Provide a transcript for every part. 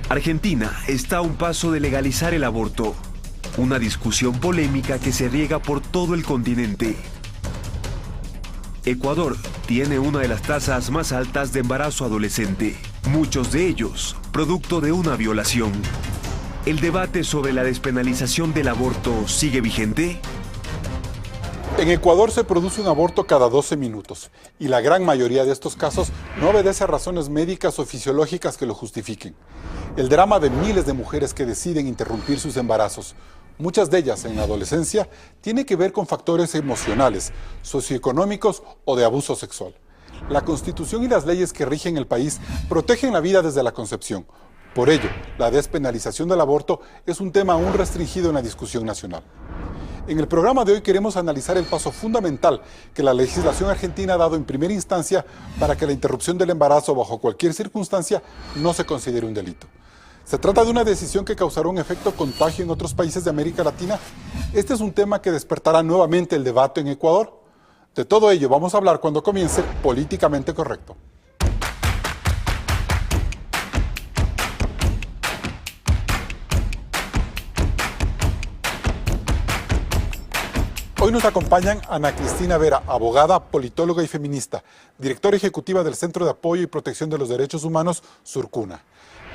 Argentina está a un paso de legalizar el aborto, una discusión polémica que se riega por todo el continente. Ecuador tiene una de las tasas más altas de embarazo adolescente, muchos de ellos producto de una violación. ¿El debate sobre la despenalización del aborto sigue vigente? En Ecuador se produce un aborto cada 12 minutos y la gran mayoría de estos casos no obedece a razones médicas o fisiológicas que lo justifiquen. El drama de miles de mujeres que deciden interrumpir sus embarazos, muchas de ellas en la adolescencia, tiene que ver con factores emocionales, socioeconómicos o de abuso sexual. La Constitución y las leyes que rigen el país protegen la vida desde la concepción. Por ello, la despenalización del aborto es un tema aún restringido en la discusión nacional. En el programa de hoy queremos analizar el paso fundamental que la legislación argentina ha dado en primera instancia para que la interrupción del embarazo bajo cualquier circunstancia no se considere un delito. ¿Se trata de una decisión que causará un efecto contagio en otros países de América Latina? Este es un tema que despertará nuevamente el debate en Ecuador. De todo ello vamos a hablar cuando comience Políticamente Correcto. Hoy nos acompañan Ana Cristina Vera, abogada, politóloga y feminista, directora ejecutiva del Centro de Apoyo y Protección de los Derechos Humanos, Surcuna.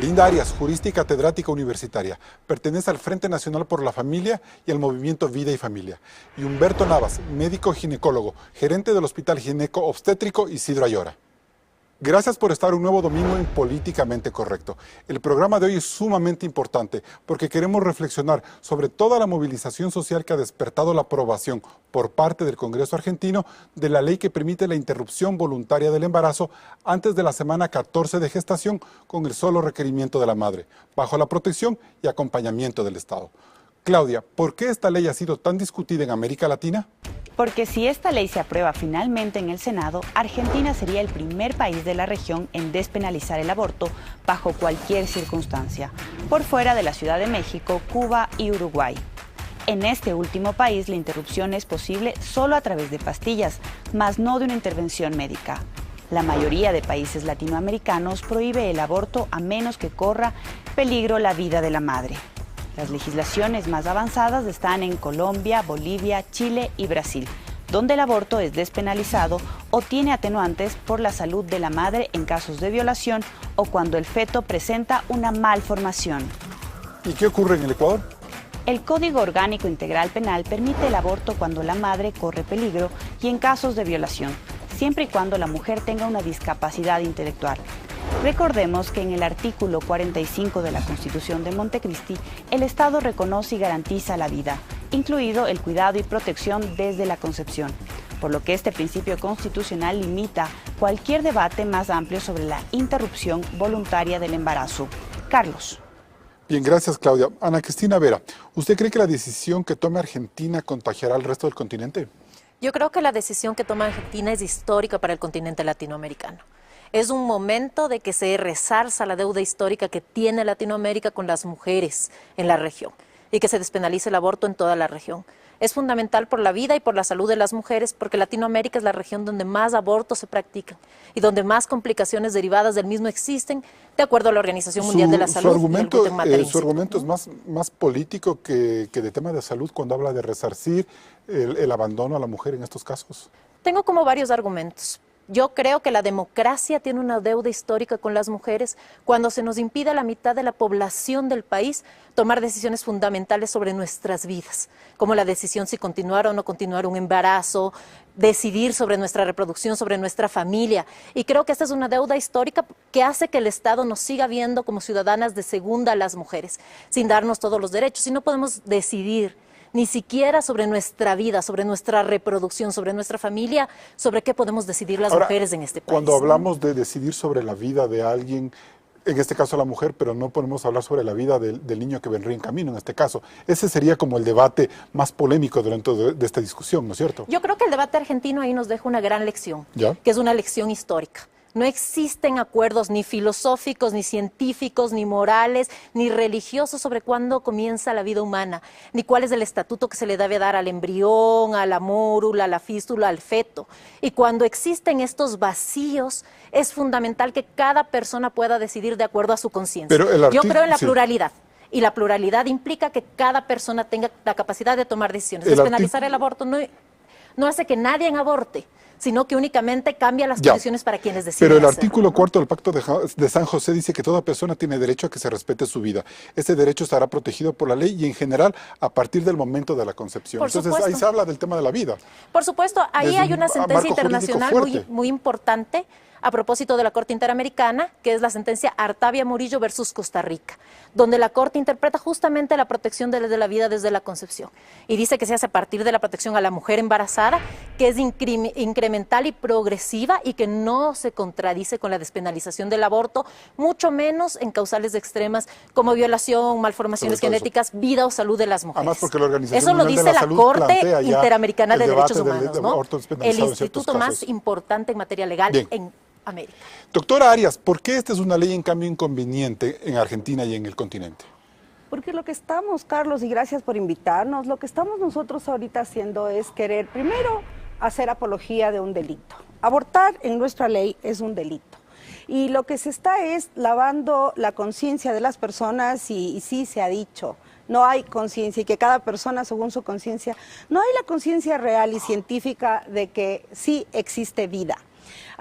Linda Arias, jurista y catedrática universitaria, pertenece al Frente Nacional por la Familia y al Movimiento Vida y Familia. Y Humberto Navas, médico ginecólogo, gerente del Hospital Gineco Obstétrico Isidro Ayora. Gracias por estar un nuevo domingo en Políticamente Correcto. El programa de hoy es sumamente importante porque queremos reflexionar sobre toda la movilización social que ha despertado la aprobación por parte del Congreso argentino de la ley que permite la interrupción voluntaria del embarazo antes de la semana 14 de gestación con el solo requerimiento de la madre, bajo la protección y acompañamiento del Estado. Claudia, ¿por qué esta ley ha sido tan discutida en América Latina? Porque si esta ley se aprueba finalmente en el Senado, Argentina sería el primer país de la región en despenalizar el aborto bajo cualquier circunstancia, por fuera de la Ciudad de México, Cuba y Uruguay. En este último país la interrupción es posible solo a través de pastillas, más no de una intervención médica. La mayoría de países latinoamericanos prohíbe el aborto a menos que corra peligro la vida de la madre. Las legislaciones más avanzadas están en Colombia, Bolivia, Chile y Brasil, donde el aborto es despenalizado o tiene atenuantes por la salud de la madre en casos de violación o cuando el feto presenta una malformación. ¿Y qué ocurre en el Ecuador? El Código Orgánico Integral Penal permite el aborto cuando la madre corre peligro y en casos de violación, siempre y cuando la mujer tenga una discapacidad intelectual. Recordemos que en el artículo 45 de la Constitución de Montecristi, el Estado reconoce y garantiza la vida, incluido el cuidado y protección desde la concepción, por lo que este principio constitucional limita cualquier debate más amplio sobre la interrupción voluntaria del embarazo. Carlos. Bien, gracias Claudia. Ana Cristina Vera, ¿usted cree que la decisión que tome Argentina contagiará al resto del continente? Yo creo que la decisión que toma Argentina es histórica para el continente latinoamericano. Es un momento de que se resarza la deuda histórica que tiene Latinoamérica con las mujeres en la región y que se despenalice el aborto en toda la región. Es fundamental por la vida y por la salud de las mujeres porque Latinoamérica es la región donde más abortos se practican y donde más complicaciones derivadas del mismo existen, de acuerdo a la Organización Mundial de la Salud. Su argumento es más político que de tema de salud cuando habla de resarcir el abandono a la mujer en estos casos. Tengo como varios argumentos. Yo creo que la democracia tiene una deuda histórica con las mujeres cuando se nos impide a la mitad de la población del país tomar decisiones fundamentales sobre nuestras vidas, como la decisión si continuar o no continuar un embarazo, decidir sobre nuestra reproducción, sobre nuestra familia. Y creo que esta es una deuda histórica que hace que el Estado nos siga viendo como ciudadanas de segunda a las mujeres, sin darnos todos los derechos. Y no podemos decidir ni siquiera sobre nuestra vida, sobre nuestra reproducción, sobre nuestra familia, sobre qué podemos decidir las mujeres en este país. Cuando hablamos de decidir sobre la vida de alguien, en este caso la mujer, pero no podemos hablar sobre la vida del niño que vendría en camino, en este caso. Ese sería como el debate más polémico dentro de esta discusión, ¿no es cierto? Yo creo que el debate argentino ahí nos deja una gran lección, ¿Ya? Que es una lección histórica. No existen acuerdos ni filosóficos, ni científicos, ni morales, ni religiosos sobre cuándo comienza la vida humana, ni cuál es el estatuto que se le debe dar al embrión, a la mórula, a la fístula, al feto. Y cuando existen estos vacíos, es fundamental que cada persona pueda decidir de acuerdo a su conciencia. Yo creo en la pluralidad. Y la pluralidad implica que cada persona tenga la capacidad de tomar decisiones. Despenalizar el aborto no hace que nadie aborte, sino que únicamente cambia las condiciones para quienes deciden. Pero el artículo 4 del Pacto de San José dice que toda persona tiene derecho a que se respete su vida. Ese derecho estará protegido por la ley y en general a partir del momento de la concepción. Entonces ahí se habla del tema de la vida. Por supuesto, ahí hay una sentencia internacional muy importante a propósito de la Corte Interamericana, que es la sentencia Artavia Murillo versus Costa Rica, donde la Corte interpreta justamente la protección de la vida desde la concepción. Y dice que se hace a partir de la protección a la mujer embarazada, que es incremental y progresiva y que no se contradice con la despenalización del aborto, mucho menos en causales extremas como violación, malformaciones genéticas, vida o salud de las mujeres. Además, porque la Organización Eso lo dice la Corte Interamericana de Derechos Humanos, ¿no? El instituto más importante en materia legal en América. Doctora Arias, ¿por qué esta es una ley en cambio inconveniente en Argentina y en el continente? Porque lo que estamos, Carlos, y gracias por invitarnos, lo que estamos nosotros ahorita haciendo es querer primero hacer apología de un delito. Abortar en nuestra ley es un delito. Y lo que se está es lavando la conciencia de las personas y sí se ha dicho, no hay conciencia y que cada persona según su conciencia, no hay la conciencia real y científica de que sí existe vida.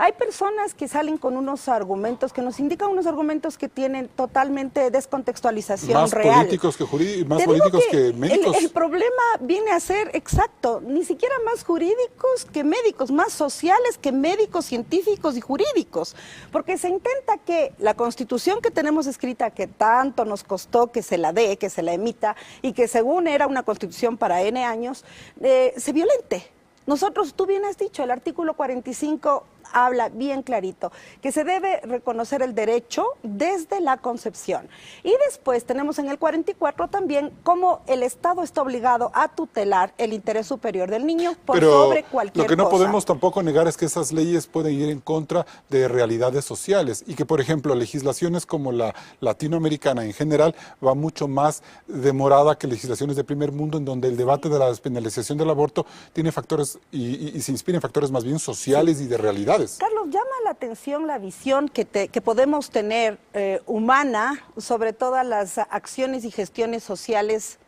Hay personas que salen con unos argumentos que nos indican unos argumentos que tienen totalmente descontextualización más real. Políticos que más políticos que médicos. El problema viene a ser exacto, ni siquiera más jurídicos que médicos, más sociales que médicos, científicos y jurídicos, porque se intenta que la Constitución que tenemos escrita, que tanto nos costó que se la dé, que se la emita, y que según era una Constitución para N años, se violente. Nosotros, tú bien has dicho, el artículo 45 habla bien clarito, que se debe reconocer el derecho desde la concepción. Y después tenemos en el 44 también cómo el Estado está obligado a tutelar el interés superior del niño sobre cualquier cosa. Lo que no podemos tampoco negar es que esas leyes pueden ir en contra de realidades sociales y que, por ejemplo, legislaciones como la latinoamericana en general va mucho más demorada que legislaciones de primer mundo, en donde el debate de la despenalización del aborto tiene factores y se inspira en factores más bien sociales y de realidad. Carlos, llama la atención la visión que podemos tener humana sobre todas las acciones y gestiones sociales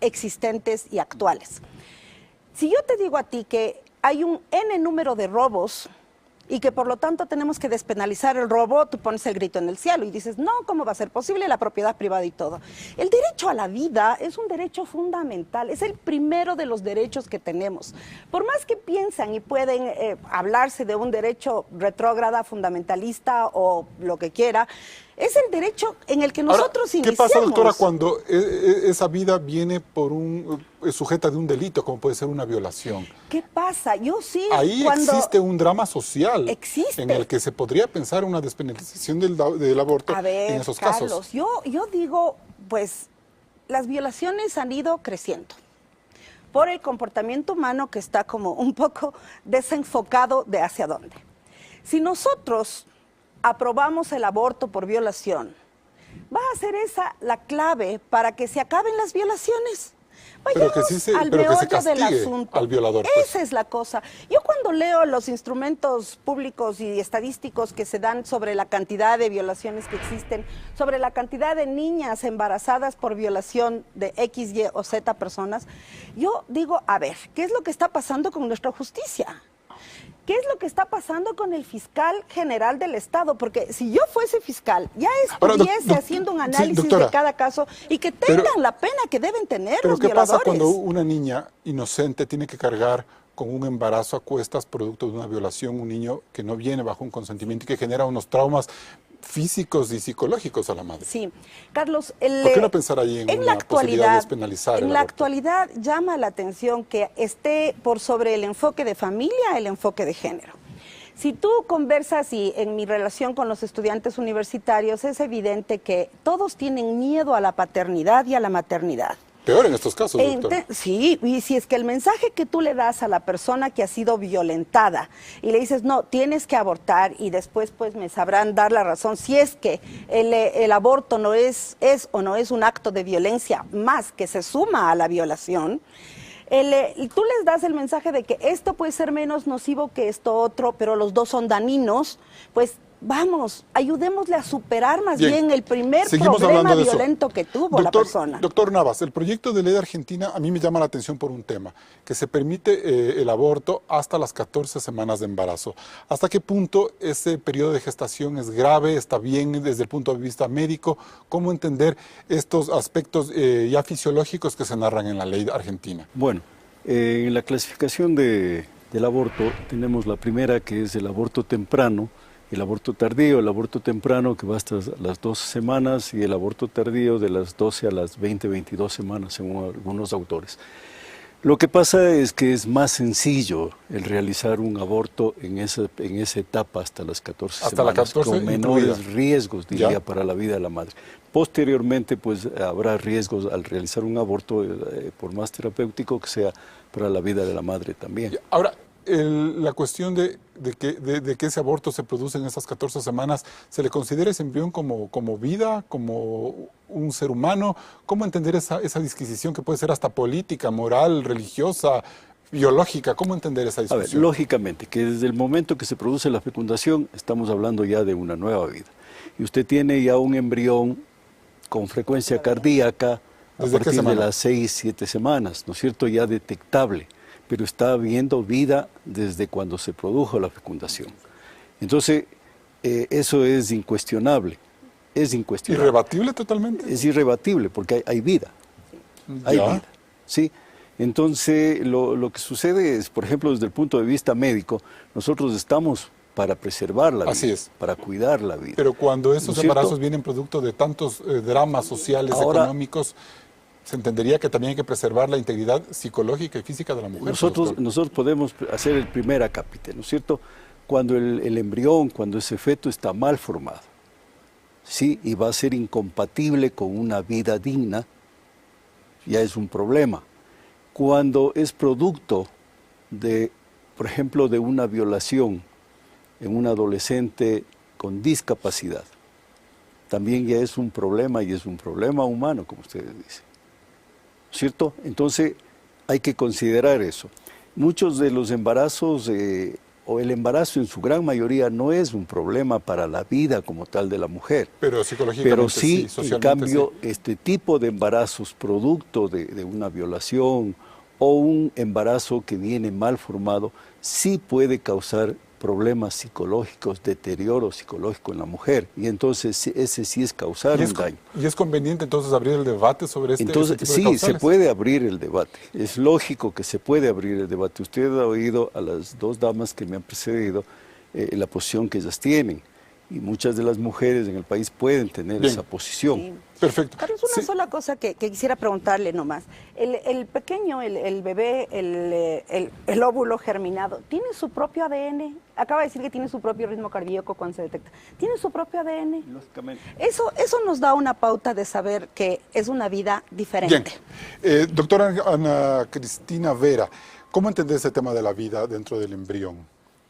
existentes y actuales. Si yo te digo a ti que hay un N número de robos y que por lo tanto tenemos que despenalizar el robo, tú pones el grito en el cielo y dices, no, ¿cómo va a ser posible la propiedad privada y todo? El derecho a la vida es un derecho fundamental, es el primero de los derechos que tenemos. Por más que piensan y pueden hablarse de un derecho retrógrada, fundamentalista o lo que quiera, es el derecho en el que nosotros iniciamos. ¿Qué pasa, doctora, cuando esa vida viene por sujeta de un delito, como puede ser una violación? ¿Qué pasa? Yo sí. Ahí existe un drama social. Existe. En el que se podría pensar una despenalización del aborto en esos Carlos, casos. Yo digo, pues, las violaciones han ido creciendo por el comportamiento humano que está como un poco desenfocado de hacia dónde. Si nosotros aprobamos el aborto por violación, va a ser esa la clave para que se acaben las violaciones. Pero que se castigue al violador. Pues. Esa es la cosa. Yo cuando leo los instrumentos públicos y estadísticos que se dan sobre la cantidad de violaciones que existen, sobre la cantidad de niñas embarazadas por violación de X, Y o Z personas, yo digo, a ver, ¿qué es lo que está pasando con nuestra justicia? ¿Qué es lo que está pasando con el fiscal general del Estado? Porque si yo fuese fiscal, ya estuviese haciendo un análisis de cada caso y que tengan la pena que deben tener los violadores. Pero ¿qué pasa cuando una niña inocente tiene que cargar con un embarazo a cuestas producto de una violación, un niño que no viene bajo un consentimiento y que genera unos traumas físicos y psicológicos a la madre? Sí, Carlos, ¿por qué no pensar ahí en una posibilidad de despenalizar? En la actualidad llama la atención que esté por sobre el enfoque de familia, el enfoque de género. Si tú conversas y en mi relación con los estudiantes universitarios es evidente que todos tienen miedo a la paternidad y a la maternidad. Peor en estos casos, doctora. Sí, y si es que el mensaje que tú le das a la persona que ha sido violentada y le dices, no, tienes que abortar y después pues me sabrán dar la razón, si es que el aborto no es o no es un acto de violencia más que se suma a la violación, tú les das el mensaje de que esto puede ser menos nocivo que esto otro, pero los dos son dañinos, pues vamos, ayudémosle a superar más bien el primer problema violento que tuvo la persona. Doctor Navas, el proyecto de ley de Argentina a mí me llama la atención por un tema, que se permite el aborto hasta las 14 semanas de embarazo. ¿Hasta qué punto ese periodo de gestación es grave, está bien desde el punto de vista médico? ¿Cómo entender estos aspectos ya fisiológicos que se narran en la ley argentina? Bueno, en la clasificación del aborto tenemos la primera, que es el aborto temprano, el aborto tardío, el aborto temprano que va hasta las 12 semanas y el aborto tardío de las 12 a las 20, 22 semanas, según algunos autores. Lo que pasa es que es más sencillo el realizar un aborto en esa etapa hasta las 14 hasta semanas, la 14 con menores incluida. riesgos, diría, ¿Ya? para la vida de la madre. Posteriormente, pues habrá riesgos al realizar un aborto, por más terapéutico que sea, para la vida de la madre también. Ahora, la cuestión de que ese aborto se produce en esas 14 semanas, ¿se le considera ese embrión como vida, como un ser humano? ¿Cómo entender esa disquisición que puede ser hasta política, moral, religiosa, biológica? ¿Cómo entender esa discusión? A ver, lógicamente, que desde el momento que se produce la fecundación, estamos hablando ya de una nueva vida. Y usted tiene ya un embrión con frecuencia cardíaca a partir de las 6, 7 semanas, ¿no es cierto? Ya detectable, pero está habiendo vida desde cuando se produjo la fecundación. Entonces, eso es incuestionable, ¿Irrebatible totalmente? Es irrebatible porque hay vida, hay vida, ¿sí? Entonces, lo que sucede es, por ejemplo, desde el punto de vista médico, nosotros estamos para preservar la vida, así es, para cuidar la vida. Pero cuando esos embarazos vienen producto de tantos dramas sociales, económicos, se entendería que también hay que preservar la integridad psicológica y física de la mujer. Nosotros podemos hacer el primer acápite, ¿no es cierto? Cuando el embrión, cuando ese feto está mal formado, ¿sí? Y va a ser incompatible con una vida digna, ya es un problema. Cuando es producto de, por ejemplo, de una violación en un adolescente con discapacidad, también ya es un problema y es un problema humano, como ustedes dicen. ¿Cierto? Entonces hay que considerar eso. Muchos de los embarazos, o el embarazo en su gran mayoría, no es un problema para la vida como tal de la mujer. Pero psicológicamente pero sí, socialmente en cambio, sí. Este tipo de embarazos producto de una violación o un embarazo que viene mal formado, sí puede causar problemas psicológicos, deterioro psicológico en la mujer, y entonces ese sí es causar un daño. ¿Y es conveniente entonces abrir el debate sobre este tipo de causales? Sí, se puede abrir el debate, es lógico que se puede abrir el debate. Usted ha oído a las dos damas que me han precedido la posición que ellas tienen, y muchas de las mujeres en el país pueden tener esa posición. Sí. Perfecto. Carlos, una sola cosa que quisiera preguntarle nomás. El pequeño, el bebé, el óvulo germinado, ¿tiene su propio ADN? Acaba de decir que tiene su propio ritmo cardíaco cuando se detecta. ¿Tiene su propio ADN? Lógicamente. Eso nos da una pauta de saber que es una vida diferente. Bien. Doctora Ana Cristina Vera, ¿cómo entender ese tema de la vida dentro del embrión?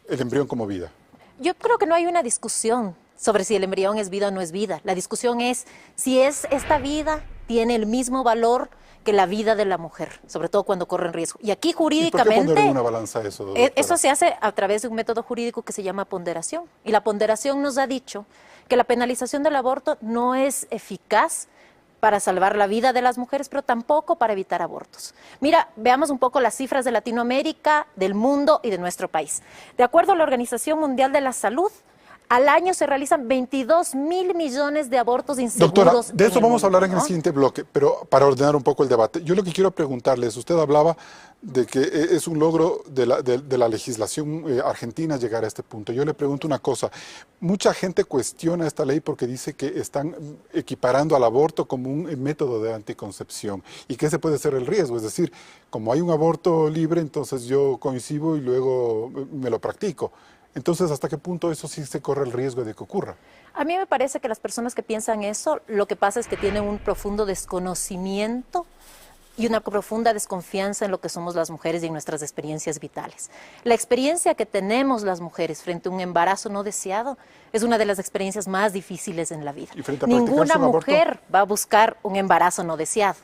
El embrión como vida. Yo creo que no hay una discusión sobre si el embrión es vida o no es vida. La discusión es si esta vida tiene el mismo valor que la vida de la mujer, sobre todo cuando corre en riesgo. Y aquí jurídicamente... ¿Y por qué poner en una balanza eso, doctora? Eso se hace a través de un método jurídico que se llama ponderación. Y la ponderación nos ha dicho que la penalización del aborto no es eficaz para salvar la vida de las mujeres, pero tampoco para evitar abortos. Mira, veamos un poco las cifras de Latinoamérica, del mundo y de nuestro país. De acuerdo a la Organización Mundial de la Salud, al año se realizan 22.000 millones de abortos inseguros. Doctora, de eso vamos a hablar en el ¿no? siguiente bloque, pero para ordenar un poco el debate. Yo lo que quiero preguntarle es, usted hablaba de que es un logro de la legislación argentina llegar a este punto. Yo le pregunto una cosa, mucha gente cuestiona esta ley porque dice que están equiparando al aborto como un método de anticoncepción y que ese puede ser el riesgo, es decir, como hay un aborto libre, entonces yo coincido y luego me lo practico. Entonces, ¿hasta qué punto eso sí se corre el riesgo de que ocurra? A mí me parece que las personas que piensan eso, lo que pasa es que tienen un profundo desconocimiento y una profunda desconfianza en lo que somos las mujeres y en nuestras experiencias vitales. La experiencia que tenemos las mujeres frente a un embarazo no deseado es una de las experiencias más difíciles en la vida. ¿Y frente a Ninguna practicarse un aborto? mujer va a buscar un embarazo no deseado.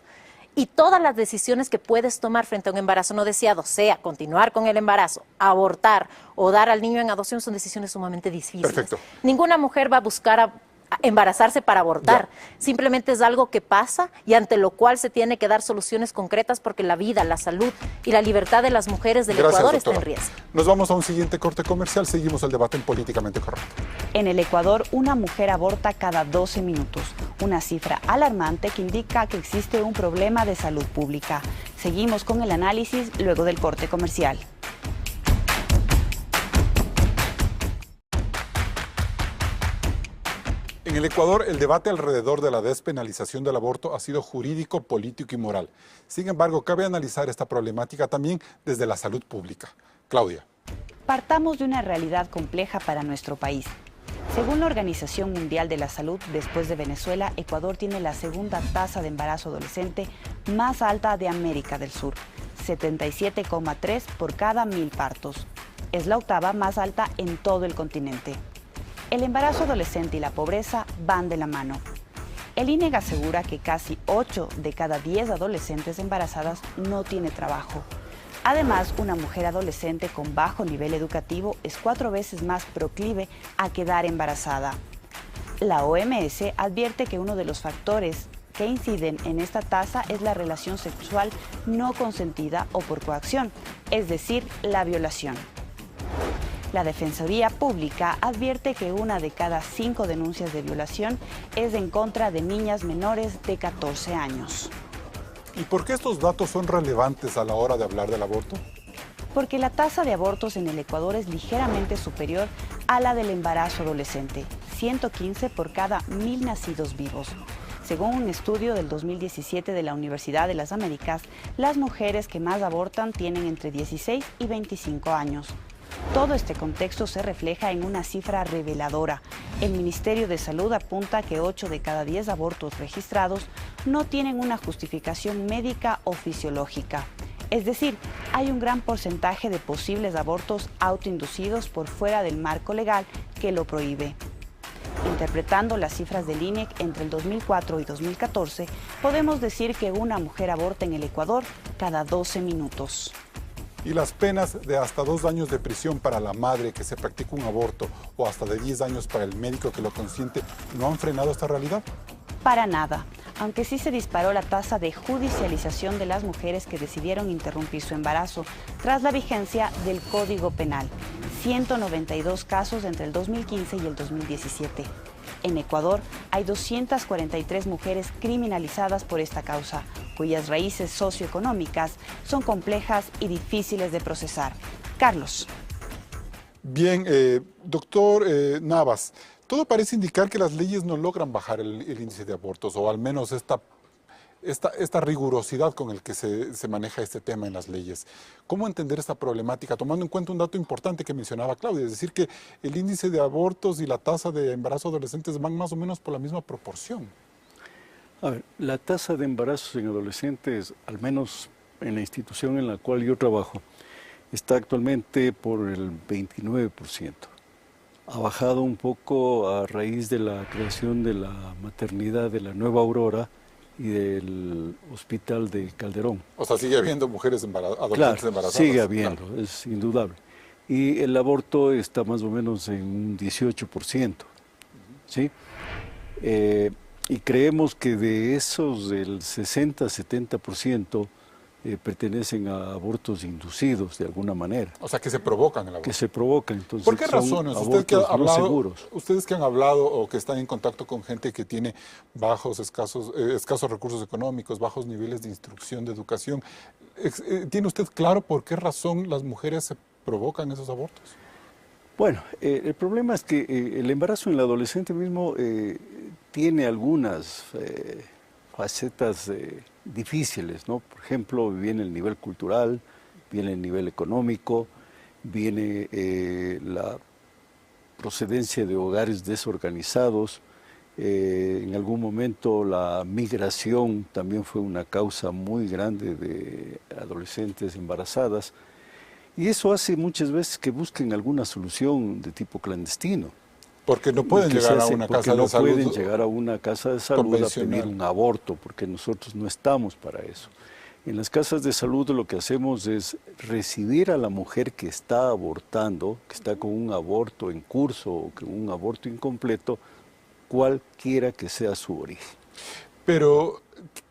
Y todas las decisiones que puedes tomar frente a un embarazo no deseado, sea continuar con el embarazo, abortar o dar al niño en adopción, son decisiones sumamente difíciles. Perfecto. Ninguna mujer va a buscar a embarazarse para abortar. Simplemente es algo que pasa y ante lo cual se tiene que dar soluciones concretas porque la vida, la salud y la libertad de las mujeres del Gracias, Ecuador doctora. está en riesgo. Nos vamos a un siguiente corte comercial. Seguimos el debate en Políticamente Correcto. En el Ecuador, una mujer aborta cada 12 minutos, una cifra alarmante que indica que existe un problema de salud pública. Seguimos con el análisis luego del corte comercial. En el Ecuador, el debate alrededor de la despenalización del aborto ha sido jurídico, político y moral. Sin embargo, cabe analizar esta problemática también desde la salud pública. Claudia. Partamos de una realidad compleja para nuestro país. Según la Organización Mundial de la Salud, después de Venezuela, Ecuador tiene la segunda tasa de embarazo adolescente más alta de América del Sur, 77,3 por cada 1000 partos. Es la octava más alta en todo el continente. El embarazo adolescente y la pobreza van de la mano. El INEG asegura que casi 8 de cada 10 adolescentes embarazadas no tiene trabajo. Además, una mujer adolescente con bajo nivel educativo es 4 veces más proclive a quedar embarazada. La OMS advierte que uno de los factores que inciden en esta tasa es la relación sexual no consentida o por coacción, es decir, la violación. La Defensoría Pública advierte que 1 de cada 5 denuncias de violación es en contra de niñas menores de 14 años. ¿Y por qué estos datos son relevantes a la hora de hablar del aborto? Porque la tasa de abortos en el Ecuador es ligeramente superior a la del embarazo adolescente, 115 por cada 1000 nacidos vivos. Según un estudio del 2017 de la Universidad de las Américas, las mujeres que más abortan tienen entre 16 y 25 años. Todo este contexto se refleja en una cifra reveladora. El Ministerio de Salud apunta que 8 de cada 10 abortos registrados no tienen una justificación médica o fisiológica. Es decir, hay un gran porcentaje de posibles abortos autoinducidos por fuera del marco legal que lo prohíbe. Interpretando las cifras del INEC entre el 2004 y 2014, podemos decir que una mujer aborta en el Ecuador cada 12 minutos. Y las penas de hasta 2 años de prisión para la madre que se practica un aborto o hasta de 10 años para el médico que lo consiente, ¿no han frenado esta realidad? Para nada, aunque sí se disparó la tasa de judicialización de las mujeres que decidieron interrumpir su embarazo tras la vigencia del Código Penal, 192 casos entre el 2015 y el 2017. En Ecuador hay 243 mujeres criminalizadas por esta causa, cuyas raíces socioeconómicas son complejas y difíciles de procesar. Carlos. Bien, doctor Navas, todo parece indicar que las leyes no logran bajar el índice de abortos, o al menos esta rigurosidad con el que se maneja este tema en las leyes. ¿Cómo entender esta problemática, tomando en cuenta un dato importante que mencionaba Claudia, es decir, que el índice de abortos y la tasa de embarazo adolescentes van más o menos por la misma proporción? A ver, la tasa de embarazos en adolescentes, al menos en la institución en la cual yo trabajo, está actualmente por el 29%. Ha bajado un poco a raíz de la creación de la maternidad de la Nueva Aurora y del hospital de Calderón. O sea, sigue habiendo mujeres adolescentes Claro, embarazadas. sigue habiendo, Claro. es indudable. Y el aborto está más o menos en un 18%, ¿sí? Y creemos que de esos, del 60-70% pertenecen a abortos inducidos de alguna manera. O sea, que se provocan el aborto. Que se provocan, entonces ¿Por qué son razones? abortos no seguros. Ustedes que han hablado o que están en contacto con gente que tiene escasos recursos económicos, bajos niveles de instrucción, de educación, ¿tiene usted claro por qué razón las mujeres se provocan esos abortos? Bueno, el problema es que el embarazo en el adolescente mismo tiene algunas facetas difíciles, ¿no? Por ejemplo, viene el nivel cultural, viene el nivel económico, viene la procedencia de hogares desorganizados, En algún momento la migración también fue una causa muy grande de adolescentes embarazadas. Y eso hace muchas veces que busquen alguna solución de tipo clandestino. Porque no pueden llegar a una casa de salud. Porque no pueden llegar a una casa de salud a pedir un aborto, porque nosotros no estamos para eso. En las casas de salud lo que hacemos es recibir a la mujer que está abortando, que está con un aborto en curso o con un aborto incompleto, cualquiera que sea su origen. Pero,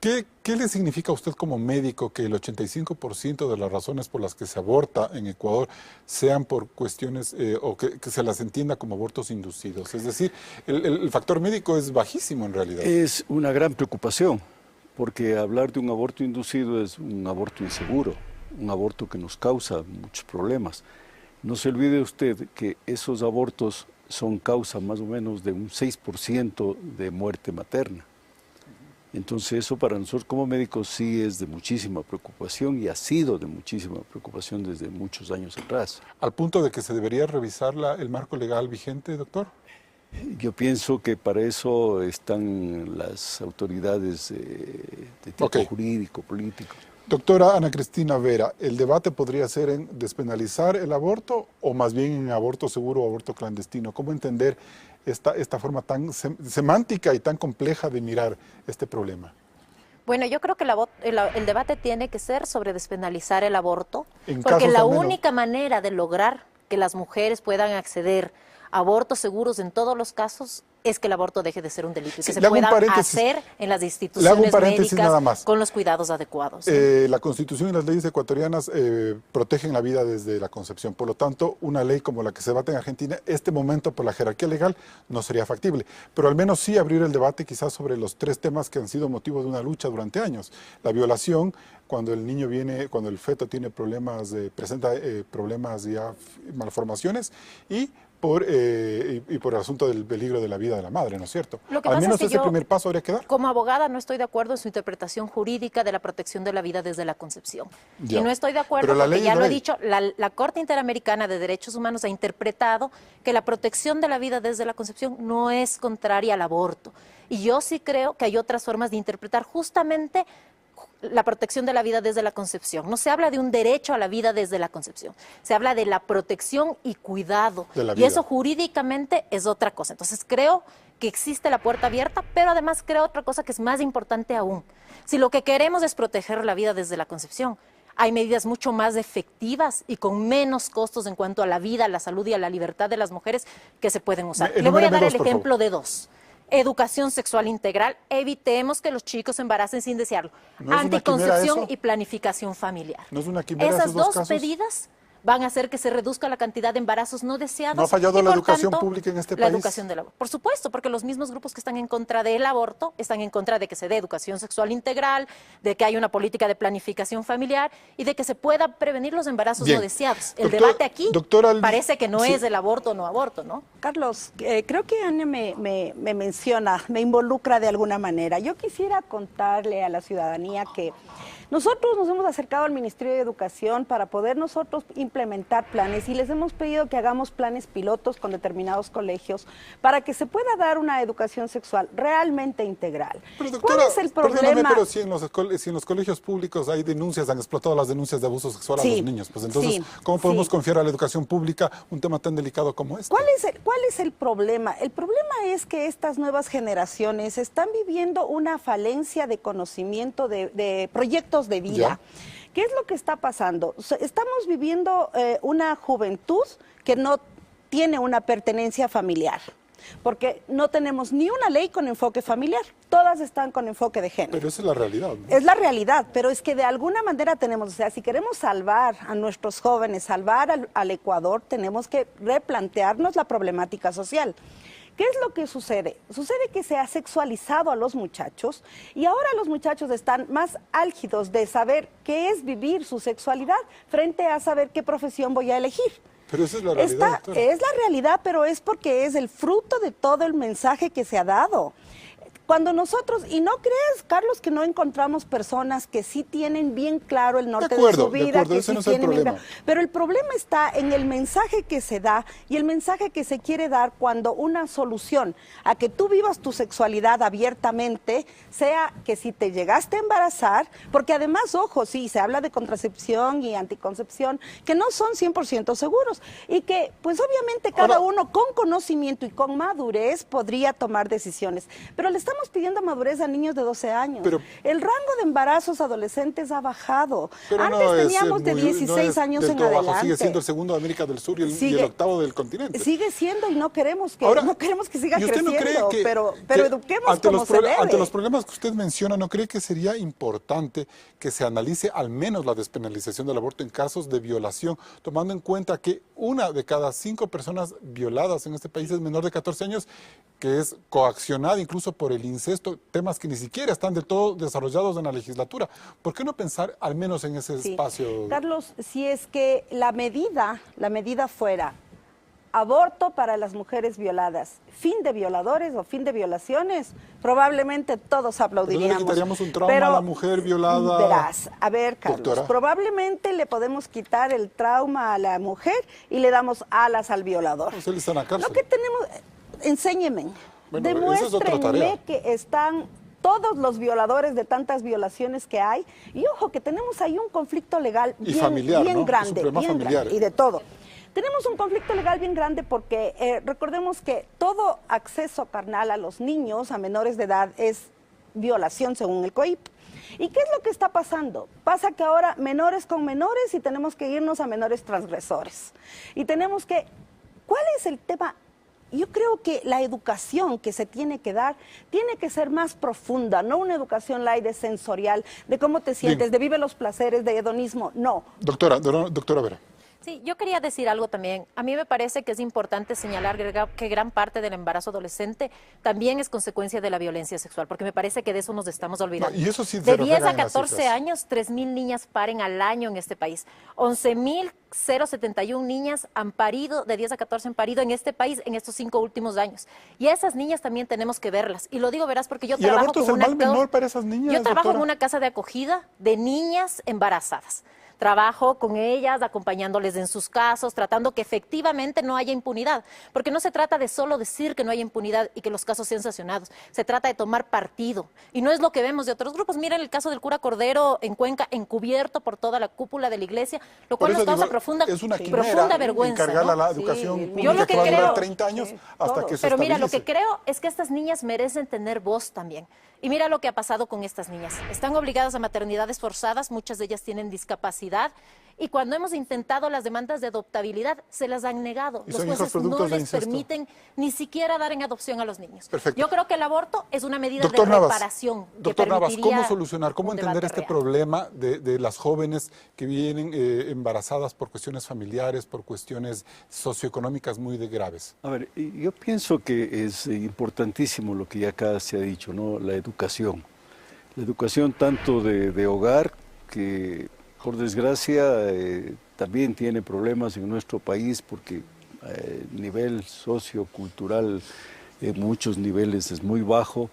¿qué le significa a usted como médico que el 85% de las razones por las que se aborta en Ecuador sean por cuestiones o que se las entienda como abortos inducidos? Es decir, el factor médico es bajísimo en realidad. Es una gran preocupación, porque hablar de un aborto inducido es un aborto inseguro, un aborto que nos causa muchos problemas. No se olvide usted que esos abortos son causa más o menos de un 6% de muerte materna. Entonces eso para nosotros como médicos sí es de muchísima preocupación y ha sido de muchísima preocupación desde muchos años atrás. ¿Al punto de que se debería revisar el marco legal vigente, doctor? Yo pienso que para eso están las autoridades de tipo jurídico, político. Doctora Ana Cristina Vera, ¿el debate podría ser en despenalizar el aborto o más bien en aborto seguro o aborto clandestino? ¿Cómo entender esta forma tan semántica y tan compleja de mirar este problema? Bueno, yo creo que el debate tiene que ser sobre despenalizar el aborto, En porque casos la al menos. única manera de lograr que las mujeres puedan acceder a abortos seguros en todos los casos es que el aborto deje de ser un delito y que se pueda hacer en las instituciones médicas con los cuidados adecuados. La Constitución y las leyes ecuatorianas protegen la vida desde la concepción. Por lo tanto, una ley como la que se debate en Argentina, este momento por la jerarquía legal no sería factible. Pero al menos sí abrir el debate quizás sobre los 3 temas que han sido motivo de una lucha durante años. La violación, cuando el niño cuando el feto tiene problemas, presenta problemas ya, malformaciones, y por el asunto del peligro de la vida de la madre, ¿no es cierto? Al menos ese primer paso habría que dar. Como abogada no estoy de acuerdo en su interpretación jurídica de la protección de la vida desde la concepción. Y no estoy de acuerdo porque ya lo he dicho, la Corte Interamericana de Derechos Humanos ha interpretado que la protección de la vida desde la concepción no es contraria al aborto. Y yo sí creo que hay otras formas de interpretar justamente la protección de la vida desde la concepción. No se habla de un derecho a la vida desde la concepción, se habla de la protección y cuidado, y eso jurídicamente es otra cosa. Entonces creo que existe la puerta abierta, pero además creo otra cosa que es más importante aún. Si lo que queremos es proteger la vida desde la concepción, hay medidas mucho más efectivas y con menos costos en cuanto a la vida, a la salud y a la libertad de las mujeres que se pueden usar. Le voy a dar el ejemplo de 2. Educación sexual integral, evitemos que los chicos se embaracen sin desearlo. Anticoncepción y planificación familiar. ¿No es una quimera Esas dos medidas van a hacer que se reduzca la cantidad de embarazos no deseados. ¿No ha fallado la educación pública en este país? La educación del aborto. Por supuesto, porque los mismos grupos que están en contra del aborto están en contra de que se dé educación sexual integral, de que haya una política de planificación familiar y de que se pueda prevenir los embarazos no deseados. El debate aquí parece que no es el aborto o no aborto, ¿no? Carlos, creo que Ana me menciona, me involucra de alguna manera. Yo quisiera contarle a la ciudadanía que nosotros nos hemos acercado al Ministerio de Educación para poder nosotros implementar planes y les hemos pedido que hagamos planes pilotos con determinados colegios para que se pueda dar una educación sexual realmente integral. Pero doctora, ¿cuál es el problema? Perdóname, pero si en los colegios públicos hay denuncias, han explotado las denuncias de abuso sexual a los niños, pues entonces, ¿cómo podemos confiar a la educación pública un tema tan delicado como este? ¿Cuál es el problema? El problema es que estas nuevas generaciones están viviendo una falencia de conocimiento de proyectos de vida. ¿Qué es lo que está pasando? Estamos viviendo una juventud que no tiene una pertenencia familiar, porque no tenemos ni una ley con enfoque familiar, todas están con enfoque de género. Pero esa es la realidad, ¿no? Es la realidad, pero es que de alguna manera tenemos, o sea, si queremos salvar a nuestros jóvenes, salvar al Ecuador, tenemos que replantearnos la problemática social. ¿Qué es lo que sucede? Sucede que se ha sexualizado a los muchachos y ahora los muchachos están más álgidos de saber qué es vivir su sexualidad frente a saber qué profesión voy a elegir. Pero esa es la realidad. Es la realidad, pero es porque es el fruto de todo el mensaje que se ha dado. Cuando nosotros, y no crees, Carlos, que no encontramos personas que sí tienen bien claro el norte de su vida, que ese sí no es el tienen bien problema. claro. Pero el problema está en el mensaje que se da y el mensaje que se quiere dar cuando una solución a que tú vivas tu sexualidad abiertamente sea que si te llegaste a embarazar, porque además, ojo, sí, se habla de contracepción y anticoncepción, que no son 100% seguros y que pues obviamente cada uno con conocimiento y con madurez podría tomar decisiones, pero le estamos pidiendo madurez a niños de 12 años. Pero, el rango de embarazos adolescentes ha bajado. pero Antes no teníamos de muy- 16 no años del en todo bajo, adelante. sigue siendo el segundo de América del Sur y el octavo del continente. Sigue siendo y no queremos que, Ahora, no queremos que siga ¿y usted creciendo, no cree pero que eduquemos ante como se debe. ante los problemas que usted menciona, ¿no cree que sería importante que se analice al menos la despenalización del aborto en casos de violación, tomando en cuenta que 1 de cada 5 personas violadas en este país es menor de 14 años, que es coaccionada incluso por el incesto, temas que ni siquiera están del todo desarrollados en la legislatura? ¿Por qué no pensar al menos en ese Sí. espacio? Carlos, si es que la medida fuera aborto para las mujeres violadas, fin de violadores o fin de violaciones, probablemente todos aplaudiríamos. Entonces le quitaríamos un trauma a la mujer violada. Verás, a ver, Carlos, Doctora. Probablemente le podemos quitar el trauma a la mujer y le damos alas al violador. Pues él está en la cárcel. Lo que tenemos, enséñeme, Bueno, esa es otra tarea. demuéstrenme que están todos los violadores de tantas violaciones que hay, y ojo que tenemos ahí un conflicto legal Y bien, familiar, bien ¿no? grande, Es un problema bien familiar. grande, y de todo. Tenemos un conflicto legal bien grande porque recordemos que todo acceso carnal a los niños, a menores de edad, es violación según el COIP. ¿Y qué es lo que está pasando? Pasa que ahora menores con menores y tenemos que irnos a menores transgresores. Y tenemos que... ¿Cuál es el tema? Yo creo que la educación que se tiene que dar tiene que ser más profunda, no una educación light de sensorial, de cómo te sientes, de vive los placeres, de hedonismo, no. Doctora Vera. Sí, yo quería decir algo también. A mí me parece que es importante señalar que gran parte del embarazo adolescente también es consecuencia de la violencia sexual, porque me parece que de eso nos estamos olvidando. No, y eso sí se de 10 refleja a en las 14 cifras. años, 3.000 niñas paren al año en este país. 11.071 niñas han parido, de 10 a 14 han parido en este país en estos 5 últimos años. Y a esas niñas también tenemos que verlas. Y lo digo, verás, porque yo ¿Y el trabajo aborto es con el una... mal menor para esas niñas, Yo trabajo en doctora? una casa de acogida de niñas embarazadas. Trabajo con ellas, acompañándoles en sus casos, tratando que efectivamente no haya impunidad. Porque no se trata de solo decir que no haya impunidad y que los casos sean sancionados. Se trata de tomar partido. Y no es lo que vemos de otros grupos. Miren el caso del cura Cordero en Cuenca, encubierto por toda la cúpula de la iglesia, lo Por cual eso nos causa digo, profunda, es una quimera profunda vergüenza. encargarle a ¿no? la educación Sí, pública yo lo que que va a durar creo- 30 años sí, hasta todo. que se Pero mira, lo que estabilice. creo es que estas niñas merecen tener voz también. Y mira lo que ha pasado con estas niñas. Están obligadas a maternidades forzadas, muchas de ellas tienen discapacidad, y cuando hemos intentado las demandas de adoptabilidad, se las han negado. Y Los son hijos jueces productos no de les incesto. permiten ni siquiera dar en adopción a los niños. Perfecto. Yo creo que el aborto es una medida Doctor de Navas, reparación. que Doctor Navas, permitiría ¿cómo solucionar, cómo un entender debate este real. problema de las jóvenes que vienen embarazadas por cuestiones familiares, por cuestiones socioeconómicas muy graves? A ver, yo pienso que es importantísimo lo que ya acá se ha dicho, ¿no? La educación. La educación tanto de hogar, que por desgracia también tiene problemas en nuestro país porque el nivel sociocultural en muchos niveles es muy bajo.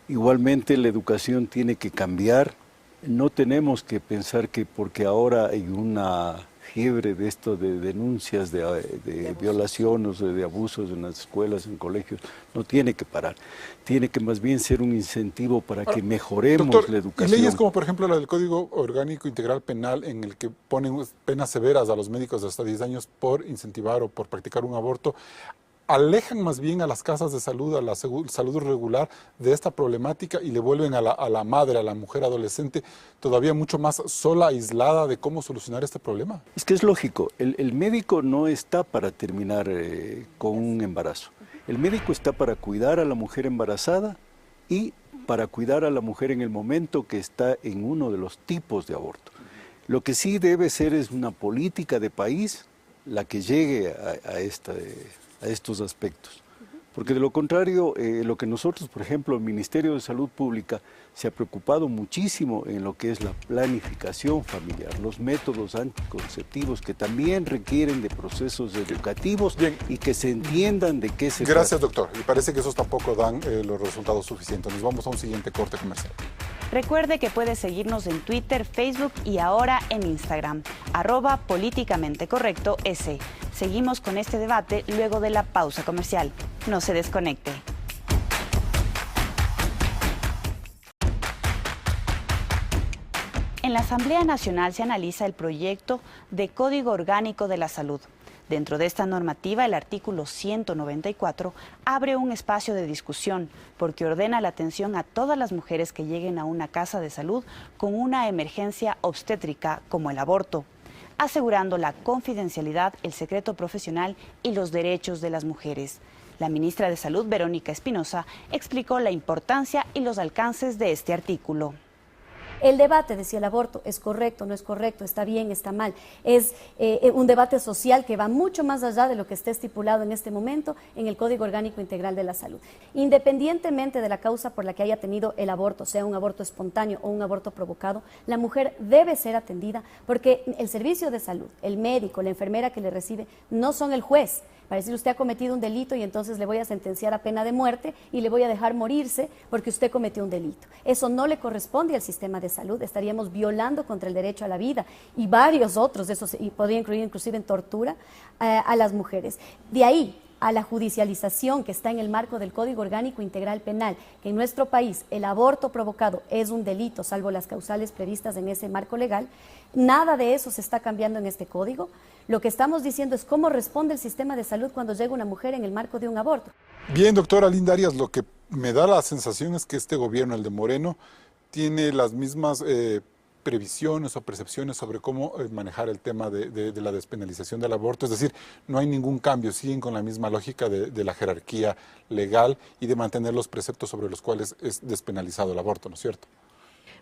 Igualmente la educación tiene que cambiar. No tenemos que pensar que porque ahora hay una fiebre de esto de denuncias de violaciones, de abusos en las escuelas, en colegios, no tiene que parar. Tiene que más bien ser un incentivo para que mejoremos Doctor, la y educación. leyes como por ejemplo la del Código Orgánico Integral Penal en el que ponen penas severas a los médicos de hasta 10 años por incentivar o por practicar un aborto, alejan más bien a las casas de salud, a la salud regular de esta problemática y le vuelven a la madre, a la mujer adolescente, todavía mucho más sola, aislada de cómo solucionar este problema. Es que es lógico, el médico no está para terminar con un embarazo. El médico está para cuidar a la mujer embarazada y para cuidar a la mujer en el momento que está en uno de los tipos de aborto. Lo que sí debe ser es una política de país la que llegue a estos aspectos. Porque de lo contrario, lo que nosotros, por ejemplo, el Ministerio de Salud Pública se ha preocupado muchísimo en lo que es la planificación familiar, los métodos anticonceptivos que también requieren de procesos educativos y que se entiendan de qué se trata. Gracias, doctor. Y parece que esos tampoco dan los resultados suficientes. Nos vamos a un siguiente corte comercial. Recuerde que puede seguirnos en Twitter, Facebook y ahora en Instagram, @políticamentecorrecto_s. Seguimos con este debate luego de la pausa comercial. No se desconecte. En la Asamblea Nacional se analiza el proyecto de Código Orgánico de la Salud. Dentro de esta normativa, el artículo 194 abre un espacio de discusión porque ordena la atención a todas las mujeres que lleguen a una casa de salud con una emergencia obstétrica como el aborto, asegurando la confidencialidad, el secreto profesional y los derechos de las mujeres. La ministra de Salud, Verónica Espinosa, explicó la importancia y los alcances de este artículo. El debate de si el aborto es correcto, no es correcto, está bien, está mal, es un debate social que va mucho más allá de lo que está estipulado en este momento en el Código Orgánico Integral de la Salud. Independientemente de la causa por la que haya tenido el aborto, sea un aborto espontáneo o un aborto provocado, la mujer debe ser atendida porque el servicio de salud, el médico, la enfermera que le recibe, no son el juez. Para decir, usted ha cometido un delito y entonces le voy a sentenciar a pena de muerte y le voy a dejar morirse porque usted cometió un delito. Eso no le corresponde al sistema de salud, estaríamos violando contra el derecho a la vida y varios otros de esos, y podría incluir inclusive en tortura a las mujeres. De ahí a la judicialización que está en el marco del Código Orgánico Integral Penal, que en nuestro país el aborto provocado es un delito, salvo las causales previstas en ese marco legal, nada de eso se está cambiando en este código. Lo que estamos diciendo es cómo responde el sistema de salud cuando llega una mujer en el marco de un aborto. Bien, doctora Linda Arias, lo que me da la sensación es que este gobierno, el de Moreno, tiene las mismas previsiones o percepciones sobre cómo manejar el tema de la despenalización del aborto. Es decir, no hay ningún cambio, siguen con la misma lógica de la jerarquía legal y de mantener los preceptos sobre los cuales es despenalizado el aborto, ¿no es cierto?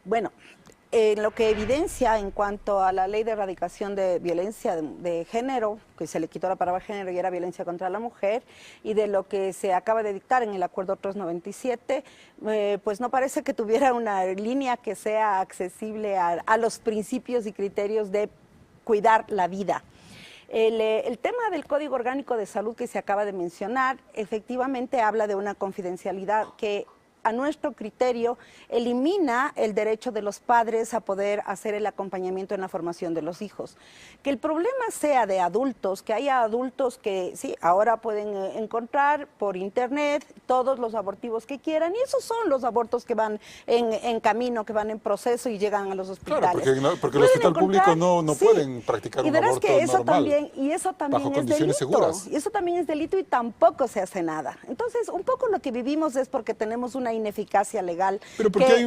Bueno, lo que evidencia en cuanto a la ley de erradicación de violencia de género, que se le quitó la palabra género y era violencia contra la mujer, y de lo que se acaba de dictar en el Acuerdo 397, pues no parece que tuviera una línea que sea accesible a los principios y criterios de cuidar la vida. El tema del Código Orgánico de Salud que se acaba de mencionar, efectivamente habla de una confidencialidad que a nuestro criterio, elimina el derecho de los padres a poder hacer el acompañamiento en la formación de los hijos. Que el problema sea de adultos, que haya adultos que sí, ahora pueden encontrar por internet todos los abortivos que quieran, y esos son los abortos que van en camino, que van en proceso y llegan a los hospitales. Claro, porque el hospital público no sí, pueden practicar un aborto que eso normal, también, y eso también bajo es condiciones delito, seguras. y eso también es delito y tampoco se hace nada. Entonces, un poco lo que vivimos es porque tenemos una ineficacia legal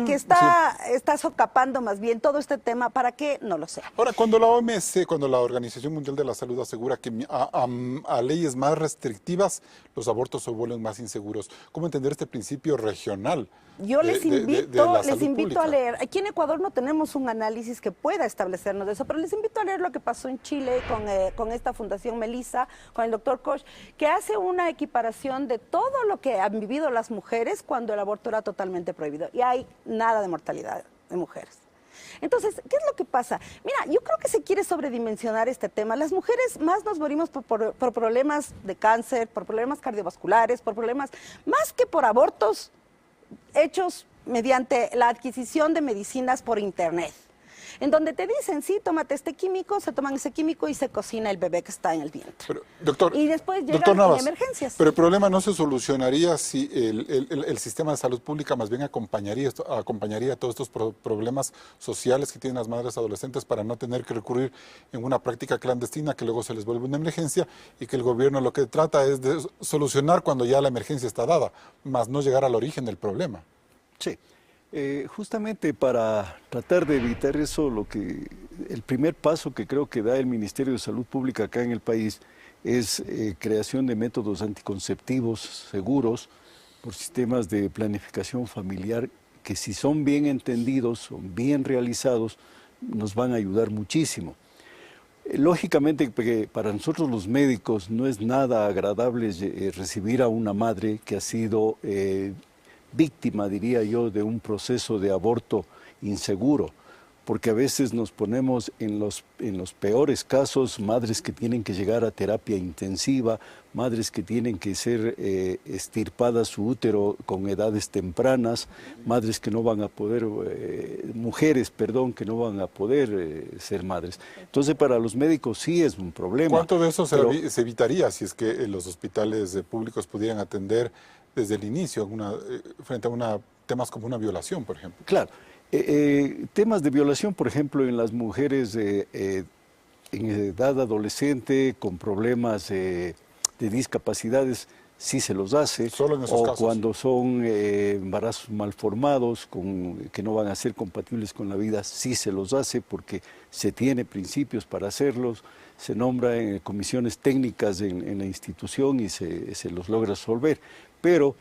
que está socapando más bien todo este tema para que no lo sea. Ahora, cuando la OMS, cuando la Organización Mundial de la Salud asegura que a leyes más restrictivas los abortos se vuelven más inseguros, ¿cómo entender este principio regional? Yo les invito a leer. Aquí en Ecuador no tenemos un análisis que pueda establecernos de eso, pero les invito a leer lo que pasó en Chile con esta Fundación Melissa, con el doctor Koch, que hace una equiparación de todo lo que han vivido las mujeres cuando el aborto era totalmente prohibido. Y hay nada de mortalidad de mujeres. Entonces, ¿qué es lo que pasa? Mira, yo creo que se quiere sobredimensionar este tema. Las mujeres más nos morimos por problemas de cáncer, por problemas cardiovasculares, por problemas, más que por abortos hechos mediante la adquisición de medicinas por internet, en donde te dicen, sí, tómate este químico, se toman ese químico y se cocina el bebé que está en el vientre. Pero, doctor, y después llegan doctor Navas, emergencias. Pero el problema no se solucionaría si el sistema de salud pública más bien acompañaría todos estos problemas sociales que tienen las madres adolescentes para no tener que recurrir en una práctica clandestina que luego se les vuelve una emergencia y que el gobierno lo que trata es de solucionar cuando ya la emergencia está dada, más no llegar al origen del problema. Sí. Justamente para tratar de evitar eso, el primer paso que creo que da el Ministerio de Salud Pública acá en el país es creación de métodos anticonceptivos seguros por sistemas de planificación familiar que, si son bien entendidos, son bien realizados, nos van a ayudar muchísimo. Lógicamente que para nosotros los médicos no es nada agradable recibir a una madre que ha sido víctima, diría yo, de un proceso de aborto inseguro, porque a veces nos ponemos en los peores casos, madres que tienen que llegar a terapia intensiva, madres que tienen que ser extirpadas su útero con edades tempranas, madres que no van a poder, mujeres, perdón, que no van a poder ser madres. Entonces para los médicos sí es un problema. ¿Cuánto de eso se evitaría si es que los hospitales públicos pudieran atender desde el inicio frente a temas como una violación, por ejemplo? Claro. Temas de violación, por ejemplo, en las mujeres en edad adolescente con problemas de discapacidades, sí se los hace. Solo en esos casos. Cuando son embarazos malformados, que no van a ser compatibles con la vida, sí se los hace porque se tiene principios para hacerlos, se nombra en comisiones técnicas en la institución y se los logra resolver. Pero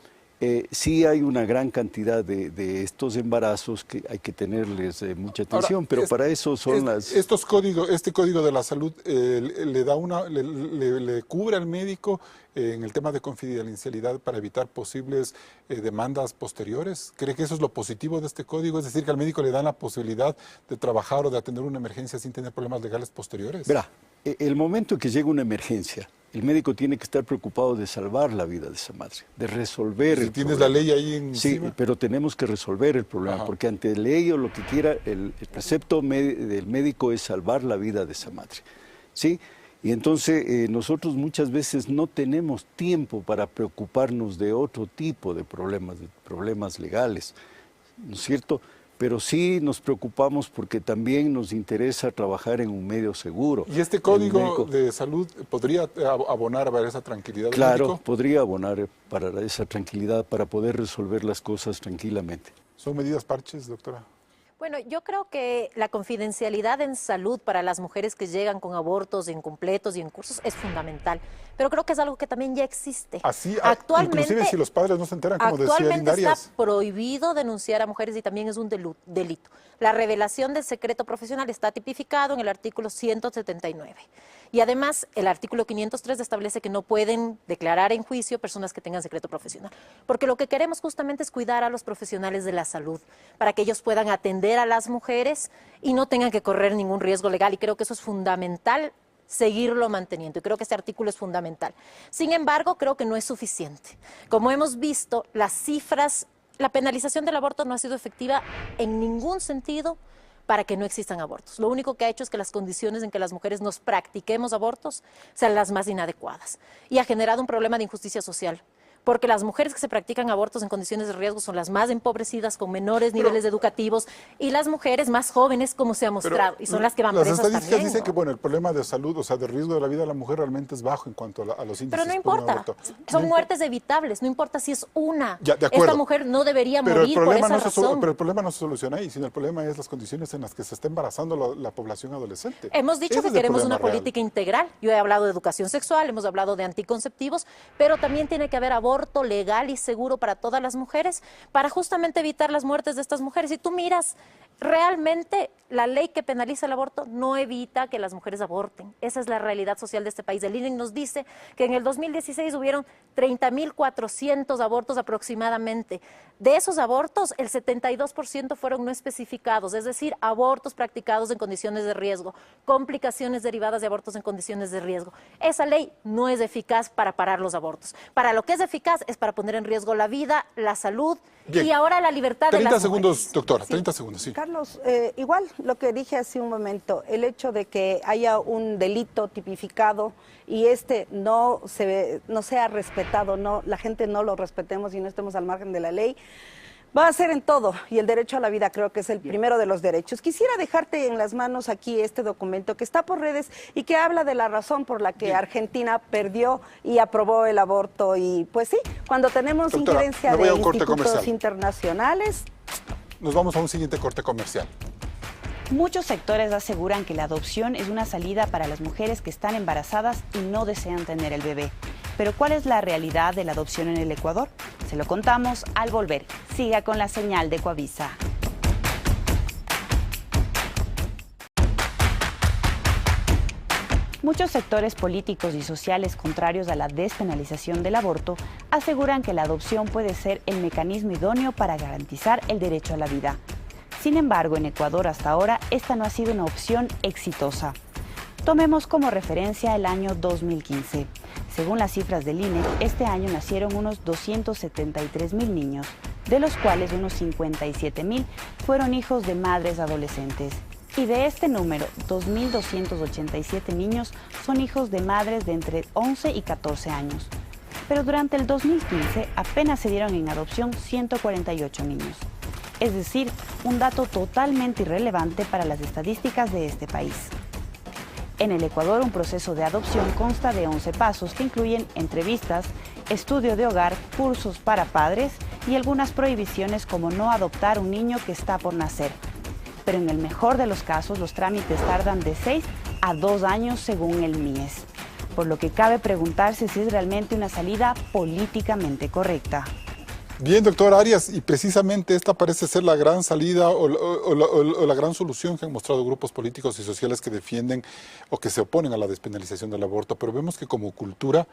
sí hay una gran cantidad de estos embarazos que hay que tenerles mucha atención. Ahora, pero para eso son este código de la salud le cubre al médico en el tema de confidencialidad para evitar posibles demandas posteriores. ¿Cree que eso es lo positivo de este código? Es decir, que al médico le dan la posibilidad de trabajar o de atender una emergencia sin tener problemas legales posteriores. Verá, el momento en que llega una emergencia, el médico tiene que estar preocupado de salvar la vida de esa madre, de resolver el problema. ¿Tienes la ley ahí encima? Sí, pero tenemos que resolver el problema, porque ante ley o lo que quiera, el precepto del médico es salvar la vida de esa madre. ¿Sí? Y entonces nosotros muchas veces no tenemos tiempo para preocuparnos de otro tipo de problemas legales, ¿no es cierto? Pero sí nos preocupamos porque también nos interesa trabajar en un medio seguro. ¿Y este código de salud podría abonar para esa tranquilidad del médico? Claro, podría abonar para esa tranquilidad, para poder resolver las cosas tranquilamente. ¿Son medidas parches, doctora? Bueno, yo creo que la confidencialidad en salud para las mujeres que llegan con abortos incompletos y en cursos es fundamental, pero creo que es algo que también ya existe. Así, inclusive si los padres no se enteran, como decía Linda Arias. Actualmente está prohibido denunciar a mujeres y también es un delito. La revelación del secreto profesional está tipificado en el artículo 179. Y además, el artículo 503 establece que no pueden declarar en juicio personas que tengan secreto profesional. Porque lo que queremos justamente es cuidar a los profesionales de la salud, para que ellos puedan atender a las mujeres y no tengan que correr ningún riesgo legal. Y creo que eso es fundamental, seguirlo manteniendo. Y creo que este artículo es fundamental. Sin embargo, creo que no es suficiente. Como hemos visto, las cifras, la penalización del aborto no ha sido efectiva en ningún sentido para que no existan abortos. Lo único que ha hecho es que las condiciones en que las mujeres nos practiquemos abortos sean las más inadecuadas y ha generado un problema de injusticia social. Porque las mujeres que se practican abortos en condiciones de riesgo son las más empobrecidas, con menores niveles educativos, y las mujeres más jóvenes, como se ha mostrado, y son las que van presas también. Las estadísticas dicen que, bueno, el problema de salud, o sea, de riesgo de la vida de la mujer realmente es bajo en cuanto a los índices. Pero no importa, son muertes evitables, no importa si es una. Ya, de acuerdo. Esta mujer no debería morir por esa razón. Pero el problema no se soluciona ahí, sino el problema es las condiciones en las que se está embarazando la población adolescente. Hemos dicho que queremos una política integral. Yo he hablado de educación sexual, hemos hablado de anticonceptivos, pero también tiene que haber aborto legal y seguro para todas las mujeres, para justamente evitar las muertes de estas mujeres. Si tú miras, realmente la ley que penaliza el aborto no evita que las mujeres aborten. Esa es la realidad social de este país. El INEC nos dice que en el 2016 hubieron 30.400 abortos aproximadamente. De esos abortos, el 72% fueron no especificados, es decir, abortos practicados en condiciones de riesgo, complicaciones derivadas de abortos en condiciones de riesgo. Esa ley no es eficaz para parar los abortos. Para lo que es eficaz es para poner en riesgo la vida, la salud. Bien. Y ahora la libertad de las mujeres. 30 segundos, doctora, sí. 30 segundos, sí. Carlos, igual lo que dije hace un momento, el hecho de que haya un delito tipificado y no sea respetado, la gente no lo respetemos y no estemos al margen de la ley, va a ser en todo, y el derecho a la vida creo que es el primero de los derechos. Quisiera dejarte en las manos aquí este documento que está por redes y que habla de la razón por la que Argentina perdió y aprobó el aborto. Y pues sí, cuando tenemos injerencia de institutos internacionales... Nos vamos a un siguiente corte comercial. Muchos sectores aseguran que la adopción es una salida para las mujeres que están embarazadas y no desean tener el bebé. Pero ¿cuál es la realidad de la adopción en el Ecuador? Se lo contamos al volver. Siga con la señal de Ecuavisa. Muchos sectores políticos y sociales contrarios a la despenalización del aborto aseguran que la adopción puede ser el mecanismo idóneo para garantizar el derecho a la vida. Sin embargo, en Ecuador hasta ahora esta no ha sido una opción exitosa. Tomemos como referencia el año 2015. Según las cifras del INE, este año nacieron unos 273.000 niños, de los cuales unos 57.000 fueron hijos de madres adolescentes. Y de este número, 2.287 niños son hijos de madres de entre 11 y 14 años. Pero durante el 2015 apenas se dieron en adopción 148 niños. Es decir, un dato totalmente irrelevante para las estadísticas de este país. En el Ecuador, un proceso de adopción consta de 11 pasos que incluyen entrevistas, estudio de hogar, cursos para padres y algunas prohibiciones como no adoptar un niño que está por nacer. Pero en el mejor de los casos, los trámites tardan de 6 a 2 años según el MIES, por lo que cabe preguntarse si es realmente una salida políticamente correcta. Bien, doctor Arias, y precisamente esta parece ser la gran salida o la gran solución que han mostrado grupos políticos y sociales que defienden o que se oponen a la despenalización del aborto, pero vemos que como cultura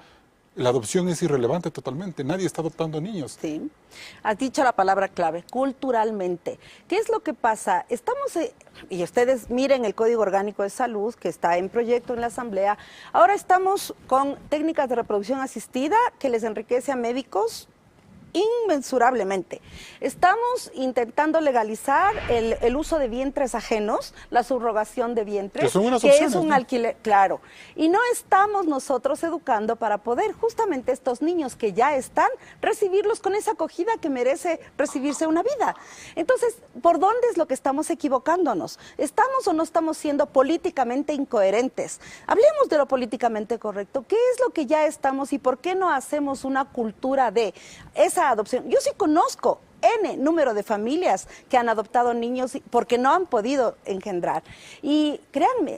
la adopción es irrelevante totalmente, nadie está adoptando niños. Sí, has dicho la palabra clave, culturalmente. ¿Qué es lo que pasa? Y ustedes miren el Código Orgánico de Salud, que está en proyecto en la Asamblea, ahora estamos con técnicas de reproducción asistida que les enriquece a médicos inmensurablemente. Estamos intentando legalizar el uso de vientres ajenos, la subrogación de vientres, que son unas que opciones, es un ¿no? alquiler, claro. Y no estamos nosotros educando para poder justamente estos niños que ya están, recibirlos con esa acogida que merece recibirse una vida. Entonces, ¿por dónde es lo que estamos equivocándonos? ¿Estamos o no estamos siendo políticamente incoherentes? Hablemos de lo políticamente correcto. ¿Qué es lo que ya estamos y por qué no hacemos una cultura de esa adopción? Yo sí conozco N número de familias que han adoptado niños porque no han podido engendrar. Y créanme,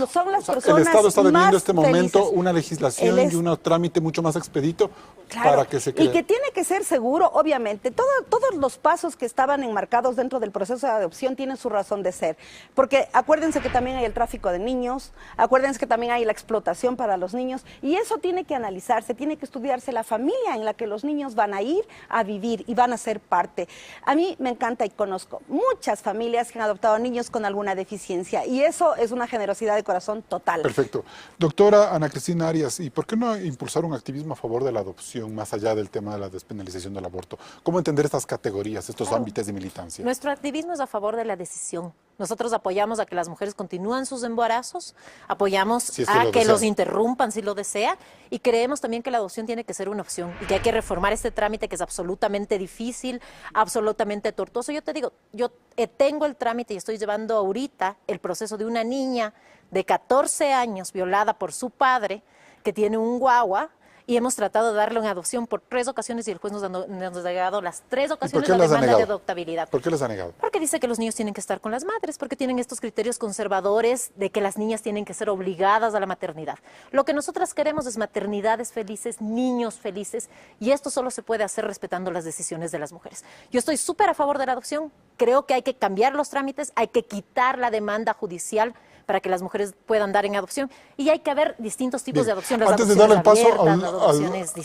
son las personas el Estado está teniendo en este momento felices. una legislación y un trámite mucho más expedito. Claro, para que se cree. Y que tiene que ser seguro, obviamente. Todos los pasos que estaban enmarcados dentro del proceso de adopción tienen su razón de ser. Porque acuérdense que también hay el tráfico de niños, acuérdense que también hay la explotación para los niños, y eso tiene que analizarse, tiene que estudiarse la familia en la que los niños van a ir a vivir y van a ser parte. A mí me encanta y conozco muchas familias que han adoptado niños con alguna deficiencia, y eso es una generosidad de corazón total. Perfecto. Doctora Ana Cristina Arias, ¿y por qué no impulsar un activismo a favor de la adopción más allá del tema de la despenalización del aborto? ¿Cómo entender estas categorías, estos ámbitos de militancia? Nuestro activismo es a favor de la decisión. Nosotros apoyamos a que las mujeres continúen sus embarazos, apoyamos Si es a que los interrumpan si lo desea, y creemos también que la adopción tiene que ser una opción y que hay que reformar este trámite que es absolutamente difícil, absolutamente tortuoso. Yo te digo, yo tengo el trámite y estoy llevando ahorita el proceso de una niña de 14 años violada por su padre, que tiene un guagua, y hemos tratado de darle una adopción por 3 ocasiones y el juez nos ha negado las 3 ocasiones la demanda de adoptabilidad. ¿Por qué les ha negado? Porque dice que los niños tienen que estar con las madres, porque tienen estos criterios conservadores de que las niñas tienen que ser obligadas a la maternidad. Lo que nosotras queremos es maternidades felices, niños felices, y esto solo se puede hacer respetando las decisiones de las mujeres. Yo estoy súper a favor de la adopción, creo que hay que cambiar los trámites, hay que quitar la demanda judicial para que las mujeres puedan dar en adopción, y hay que haber distintos tipos de adopción. Antes de darle el paso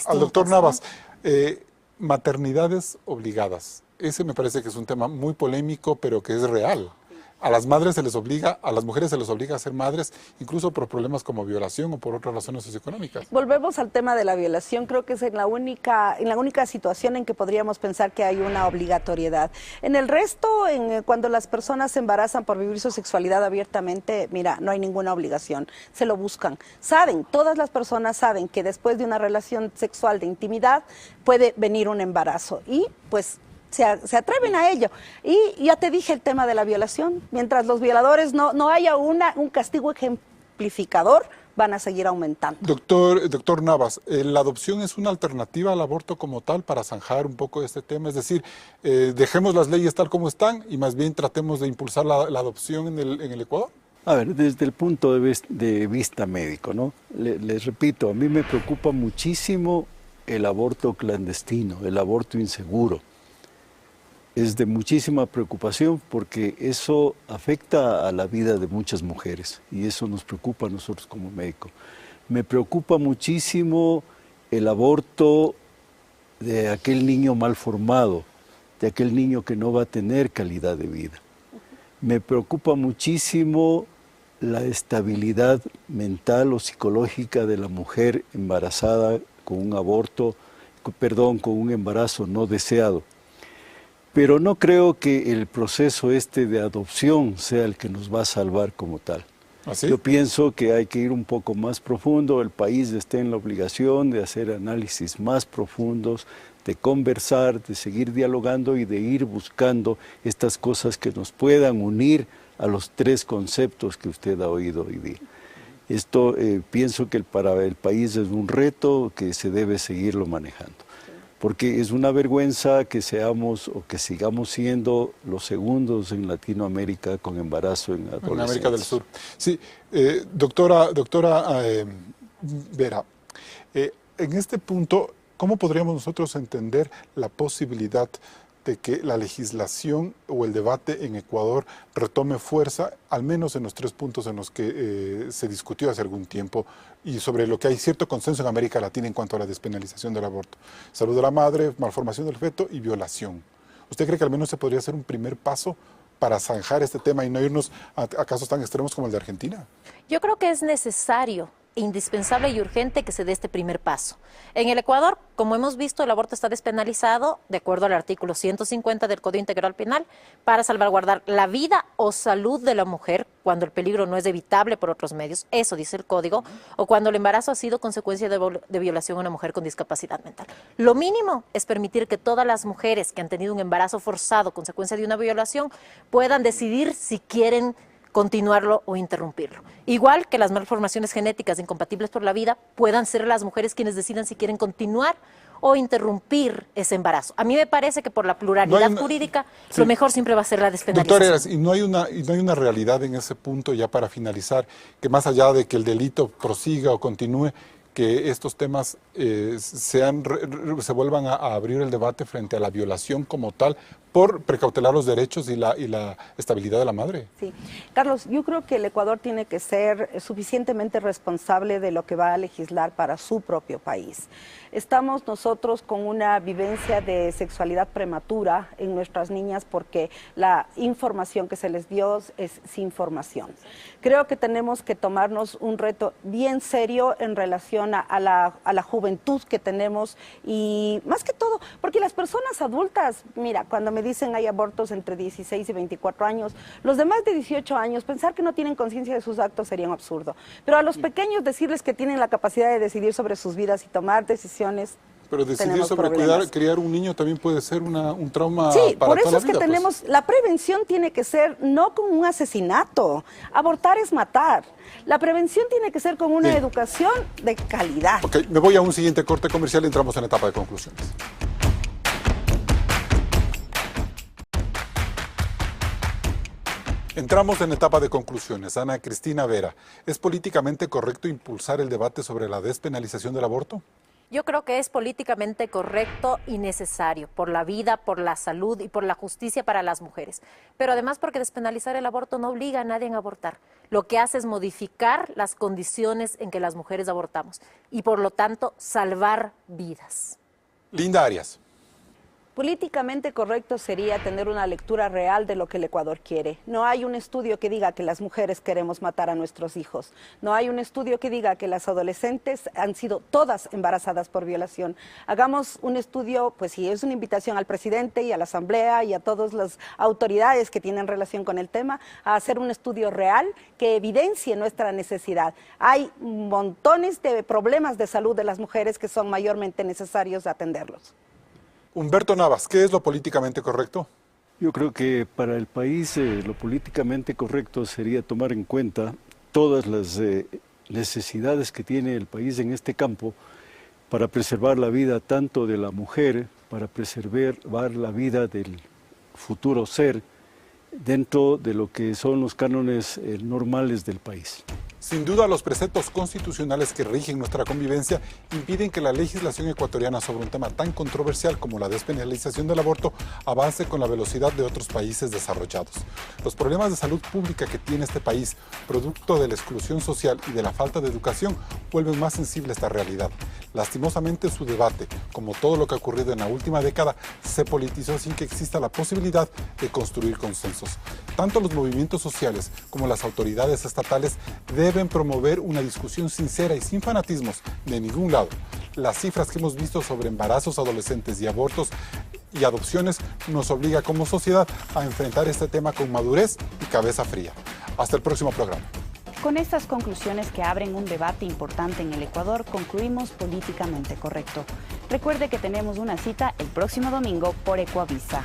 al doctor Navas, maternidades obligadas. Ese me parece que es un tema muy polémico, pero que es real. A las madres se les obliga, a las mujeres se les obliga a ser madres, incluso por problemas como violación o por otras razones socioeconómicas. Volvemos al tema de la violación. Creo que es en la única situación en que podríamos pensar que hay una obligatoriedad. En el resto, cuando las personas se embarazan por vivir su sexualidad abiertamente, mira, no hay ninguna obligación. Se lo buscan. Saben, todas las personas saben que después de una relación sexual de intimidad puede venir un embarazo y pues se atreven a ello. Y ya te dije el tema de la violación. Mientras los violadores no haya un castigo ejemplificador, van a seguir aumentando. Doctor Navas, ¿la adopción es una alternativa al aborto como tal para zanjar un poco este tema? Es decir, dejemos las leyes tal como están y más bien tratemos de impulsar la adopción en el Ecuador. A ver, desde el punto de vista médico, ¿no? Les repito, a mí me preocupa muchísimo el aborto clandestino, el aborto inseguro. es de muchísima preocupación porque eso afecta a la vida de muchas mujeres y eso nos preocupa a nosotros como médicos. Me preocupa muchísimo el aborto de aquel niño mal formado, de aquel niño que no va a tener calidad de vida. Me preocupa muchísimo la estabilidad mental o psicológica de la mujer embarazada con un aborto, con un embarazo no deseado. Pero no creo que el proceso de adopción sea el que nos va a salvar como tal. ¿Así? Yo pienso que hay que ir un poco más profundo, el país está en la obligación de hacer análisis más profundos, de conversar, de seguir dialogando y de ir buscando estas cosas que nos puedan unir a los tres conceptos que usted ha oído hoy día. Esto pienso que para el país es un reto que se debe seguirlo manejando, porque es una vergüenza que seamos o que sigamos siendo los segundos en Latinoamérica con embarazo en adolescentes. En América del Sur. Sí, doctora Vera, en este punto, ¿cómo podríamos nosotros entender la posibilidad de que la legislación o el debate en Ecuador retome fuerza, al menos en los tres puntos en los que se discutió hace algún tiempo y sobre lo que hay cierto consenso en América Latina en cuanto a la despenalización del aborto? Salud de la madre, malformación del feto y violación. ¿Usted cree que al menos se podría hacer un primer paso para zanjar este tema y no irnos a casos tan extremos como el de Argentina? Yo creo que es necesario, indispensable y urgente que se dé este primer paso. En el Ecuador, como hemos visto, el aborto está despenalizado de acuerdo al artículo 150 del Código Integral Penal para salvaguardar la vida o salud de la mujer cuando el peligro no es evitable por otros medios, eso dice el Código, o cuando el embarazo ha sido consecuencia de violación a una mujer con discapacidad mental. Lo mínimo es permitir que todas las mujeres que han tenido un embarazo forzado consecuencia de una violación puedan decidir si quieren continuarlo o interrumpirlo. Igual que las malformaciones genéticas incompatibles por la vida puedan ser las mujeres quienes decidan si quieren continuar o interrumpir ese embarazo. A mí me parece que por la pluralidad jurídica, sí, lo mejor siempre va a ser la despenalización. Doctora Heras, ¿y no hay una realidad en ese punto, ya para finalizar, que más allá de que el delito prosiga o continúe, que estos temas se vuelvan a abrir el debate frente a la violación como tal, por precautelar los derechos y la estabilidad de la madre? Sí. Carlos, yo creo que el Ecuador tiene que ser suficientemente responsable de lo que va a legislar para su propio país. Estamos nosotros con una vivencia de sexualidad prematura en nuestras niñas porque la información que se les dio es sin formación. Creo que tenemos que tomarnos un reto bien serio en relación a la juventud que tenemos y más que todo, porque las personas adultas, mira, cuando me dicen hay abortos entre 16 y 24 años, los de más de 18 años, pensar que no tienen conciencia de sus actos sería un absurdo. Pero a los pequeños decirles que tienen la capacidad de decidir sobre sus vidas y tomar decisiones. Pero decidir sobre criar un niño también puede ser un trauma sí, para toda la vida. por eso es que tenemos, la prevención tiene que ser no como un asesinato, abortar es matar. La prevención tiene que ser con una educación de calidad. Ok, me voy a un siguiente corte comercial y entramos en la etapa de conclusiones. Entramos en etapa de conclusiones. Ana Cristina Vera, ¿es políticamente correcto impulsar el debate sobre la despenalización del aborto? Yo creo que es políticamente correcto y necesario por la vida, por la salud y por la justicia para las mujeres. Pero además porque despenalizar el aborto no obliga a nadie a abortar. Lo que hace es modificar las condiciones en que las mujeres abortamos y por lo tanto salvar vidas. Linda Arias. Políticamente correcto sería tener una lectura real de lo que el Ecuador quiere. No hay un estudio que diga que las mujeres queremos matar a nuestros hijos. No hay un estudio que diga que las adolescentes han sido todas embarazadas por violación. Hagamos un estudio, pues sí, es una invitación al presidente y a la Asamblea y a todas las autoridades que tienen relación con el tema a hacer un estudio real que evidencie nuestra necesidad. Hay montones de problemas de salud de las mujeres que son mayormente necesarios atenderlos. Humberto Navas, ¿qué es lo políticamente correcto? Yo creo que para el país lo políticamente correcto sería tomar en cuenta todas las necesidades que tiene el país en este campo para preservar la vida tanto de la mujer, para preservar la vida del futuro ser dentro de lo que son los cánones normales del país. Sin duda, los preceptos constitucionales que rigen nuestra convivencia impiden que la legislación ecuatoriana sobre un tema tan controversial como la despenalización del aborto avance con la velocidad de otros países desarrollados. Los problemas de salud pública que tiene este país, producto de la exclusión social y de la falta de educación, vuelven más sensible esta realidad. Lastimosamente, su debate, como todo lo que ha ocurrido en la última década, se politizó sin que exista la posibilidad de construir consensos. Tanto los movimientos sociales como las autoridades estatales deben promover una discusión sincera y sin fanatismos de ningún lado. Las cifras que hemos visto sobre embarazos adolescentes y abortos y adopciones nos obliga como sociedad a enfrentar este tema con madurez y cabeza fría. Hasta el próximo programa. Con estas conclusiones que abren un debate importante en el Ecuador, concluimos Políticamente Correcto. Recuerde que tenemos una cita el próximo domingo por Ecuavisa.